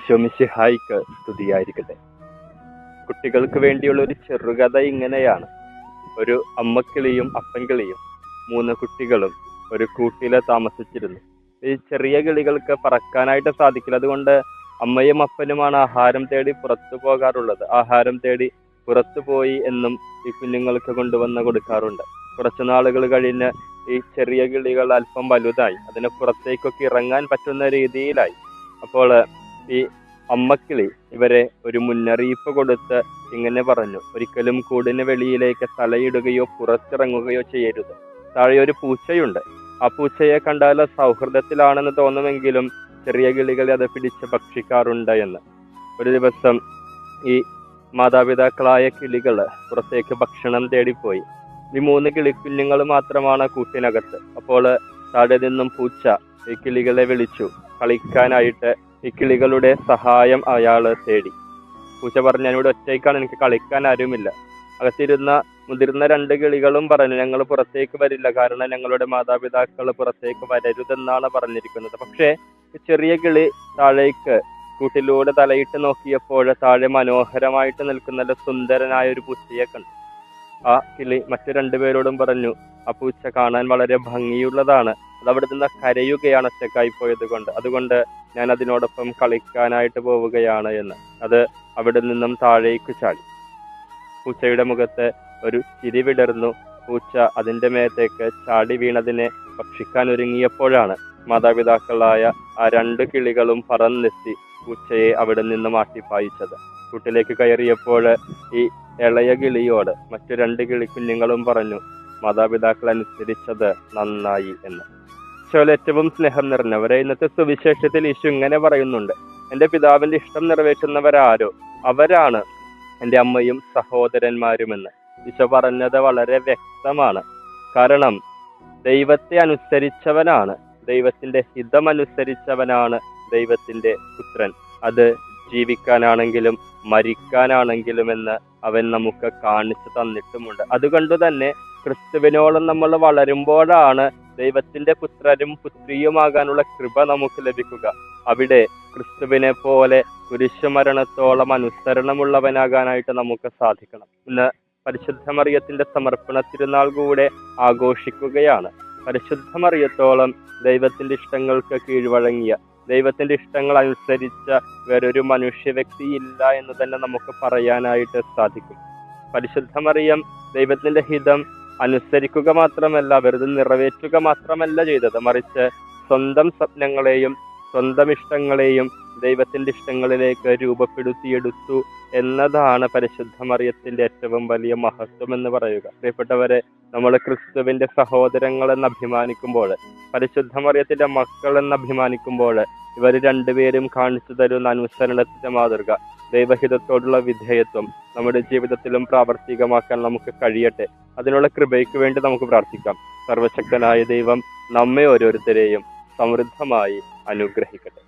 ഈശോ മിശിഹായിക്ക് സ്തുതിയായിരിക്കട്ടെ. കുട്ടികൾക്ക് വേണ്ടിയുള്ള ഒരു ചെറുകഥ ഇങ്ങനെയാണ്. ഒരു അമ്മക്കിളിയും അപ്പൻകിളിയും 3 കുട്ടികളും ഒരു കൂട്ടില് താമസിച്ചിരുന്നു. ഈ ചെറിയ കിളികൾക്ക് പറക്കാനായിട്ട് സാധിക്കില്ല. അതുകൊണ്ട് അമ്മയും അപ്പനുമാണ് ആഹാരം തേടി പുറത്തു പോകാറുള്ളത്. ആഹാരം തേടി പുറത്തു പോയി എന്നും ഈ കുഞ്ഞുങ്ങൾക്ക് കൊണ്ടുവന്ന് കൊടുക്കാറുണ്ട്. കുറച്ചു നാളുകൾ കഴിഞ്ഞ് ഈ ചെറിയ കിളികൾ അല്പം വലുതായി, അതിന് പുറത്തേക്കൊക്കെ ഇറങ്ങാൻ പറ്റുന്ന രീതിയിലായി. അപ്പോൾ ഈ അമ്മക്കിളി ഇവരെ ഒരു മുന്നറിയിപ്പ് കൊടുത്ത് ഇങ്ങനെ പറഞ്ഞു: ഒരിക്കലും കൂടിന് വെളിയിലേക്ക് തലയിടുകയോ പുറത്തിറങ്ങുകയോ ചെയ്യരുത്. താഴെ ഒരു പൂച്ചയുണ്ട്. ആ പൂച്ചയെ കണ്ടാൽ സൗഹൃദത്തിലാണെന്ന് തോന്നുമെങ്കിലും ചെറിയ കിളികളെ അത് പിടിച്ച് ഭക്ഷിക്കാറുണ്ട് എന്ന്. ഒരു ദിവസം ഈ മാതാപിതാക്കളായ കിളികൾ പുറത്തേക്ക് ഭക്ഷണം തേടിപ്പോയി. ഈ 3 കിളിക്കുഞ്ഞുങ്ങൾ മാത്രമാണ് കൂട്ടിനകത്ത്. അപ്പോൾ താഴെ നിന്നും പൂച്ച ഈ കിളികളെ വിളിച്ചു കളിക്കാനായിട്ട്. ഈ കിളികളുടെ സഹായം അയാൾ തേടി. പൂച്ച പറഞ്ഞു: ഞാനിവിടെ ഒറ്റയ്ക്കാണ്, എനിക്ക് കളിക്കാൻ ആരുമില്ല. അകത്തിരുന്ന മുതിർന്ന 2 കിളികളും പറഞ്ഞു: ഞങ്ങൾ പുറത്തേക്ക് വരില്ല, കാരണം ഞങ്ങളുടെ മാതാപിതാക്കൾ പുറത്തേക്ക് വരരുതെന്നാണ് പറഞ്ഞിരിക്കുന്നത്. പക്ഷേ ചെറിയ കിളി താഴേക്ക് കൂട്ടിലൂടെ തലയിട്ട് നോക്കിയപ്പോൾ താഴെ മനോഹരമായിട്ട് നിൽക്കുന്ന നല്ല സുന്ദരനായ ഒരു പൂച്ചയെ കണ്ടു. ആ കിളി മറ്റു 2 പേരോടും പറഞ്ഞു: ആ പൂച്ച കാണാൻ വളരെ ഭംഗിയുള്ളതാണ്, അത് അവിടെ നിന്ന് കരയുകയാണ് ഒറ്റക്കായി പോയത് കൊണ്ട്, അതുകൊണ്ട് ഞാൻ അതിനോടൊപ്പം കളിക്കാനായിട്ട് പോവുകയാണ് എന്ന്. അത് അവിടെ നിന്നും താഴേക്ക് ചാടി. പൂച്ചയുടെ മുഖത്ത് ഒരു ചിരി വിടർന്നു. പൂച്ച അതിൻ്റെ മേത്തേക്ക് ചാടി വീണതിനെ ഭക്ഷിക്കാൻ ഒരുങ്ങിയപ്പോഴാണ് മാതാപിതാക്കളായ ആ 2 കിളികളും പറന്നെത്തി പൂച്ചയെ അവിടെ നിന്ന് മാറ്റിപ്പായിച്ചത്. കൂട്ടിലേക്ക് കയറിയപ്പോൾ ഈ ഇളയ കിളിയോട് മറ്റു 2 കിളിക്കുഞ്ഞുങ്ങളും പറഞ്ഞു: മാതാപിതാക്കൾ അനുസരിച്ചത് നന്നായി എന്ന്. ഈശോയിൽ ഏറ്റവും സ്നേഹം നിറഞ്ഞവരെ, ഇന്നത്തെ സുവിശേഷത്തിൽ ഈശോ ഇങ്ങനെ പറയുന്നുണ്ട്: എൻ്റെ പിതാവിൻ്റെ ഇഷ്ടം നിറവേറ്റുന്നവരാരോ അവരാണ് എൻ്റെ അമ്മയും സഹോദരന്മാരുമെന്ന്. ഈശോ പറഞ്ഞത് വളരെ വ്യക്തമാണ്. കാരണം ദൈവത്തെ അനുസരിച്ചവനാണ്, ദൈവത്തിൻ്റെ ഹിതമനുസരിച്ചവനാണ് ദൈവത്തിൻ്റെ പുത്രൻ. അത് ജീവിക്കാനാണെങ്കിലും മരിക്കാനാണെങ്കിലും എന്ന് അവൻ നമുക്ക് കാണിച്ചു തന്നിട്ടുമുണ്ട്. അതുകൊണ്ട് തന്നെ ക്രിസ്തുവിനോളം നമ്മൾ വളരുമ്പോഴാണ് ദൈവത്തിന്റെ പുത്രരും പുത്രിയുമാകാനുള്ള കൃപ നമുക്ക് ലഭിക്കുക. അവിടെ ക്രിസ്തുവിനെ പോലെ കുരിശുമരണത്തോളം അനുസരണമുള്ളവനാകാനായിട്ട് നമുക്ക് സാധിക്കണം. ഇന്ന് പരിശുദ്ധ മറിയത്തിന്റെ സമർപ്പണ തിരുനാൾ കൂടെ ആഘോഷിക്കുകയാണ്. പരിശുദ്ധ മറിയത്തോളം ദൈവത്തിന്റെ ഇഷ്ടങ്ങൾക്ക് കീഴ്വഴങ്ങിയ, ദൈവത്തിന്റെ ഇഷ്ടങ്ങൾ അനുസരിച്ച വേറൊരു മനുഷ്യ വ്യക്തിയില്ല എന്ന് തന്നെ നമുക്ക് പറയാനായിട്ട് സാധിക്കും. പരിശുദ്ധ മറിയം ദൈവത്തിന്റെ ഹിതം അനുസരിക്കുക മാത്രമല്ല, വെറുതെ നിറവേറ്റുക മാത്രമല്ല ചെയ്തത്, മറിച്ച് സ്വന്തം സ്വപ്നങ്ങളെയും സ്വന്തം ഇഷ്ടങ്ങളെയും ദൈവത്തിന്റെ ഇഷ്ടങ്ങളിലേക്ക് രൂപപ്പെടുത്തിയെടുത്തു എന്നതാണ് പരിശുദ്ധ മറിയത്തിന്റെ ഏറ്റവും വലിയ മഹത്വം എന്ന് പറയുക. പ്രിയപ്പെട്ടവരെ, നമ്മൾ ക്രിസ്തുവിന്റെ സഹോദരങ്ങളെന്ന് അഭിമാനിക്കുമ്പോൾ, പരിശുദ്ധ മറിയത്തിന്റെ മക്കൾ എന്ന് അഭിമാനിക്കുമ്പോൾ, ഇവർ 2 പേരും കാണിച്ചു തരുന്ന അനുസരണത്തിന്റെ മാതൃക, ദൈവഹിതത്തോടുള്ള വിധേയത്വം നമ്മുടെ ജീവിതത്തിലും പ്രാവർത്തികമാക്കാൻ നമുക്ക് കഴിയട്ടെ. അതിനുള്ള കൃപയ്ക്ക് വേണ്ടി നമുക്ക് പ്രാർത്ഥിക്കാം. സർവശക്തനായ ദൈവം നമ്മെ ഓരോരുത്തരെയും സമൃദ്ധമായി അനുഗ്രഹിക്കട്ടെ.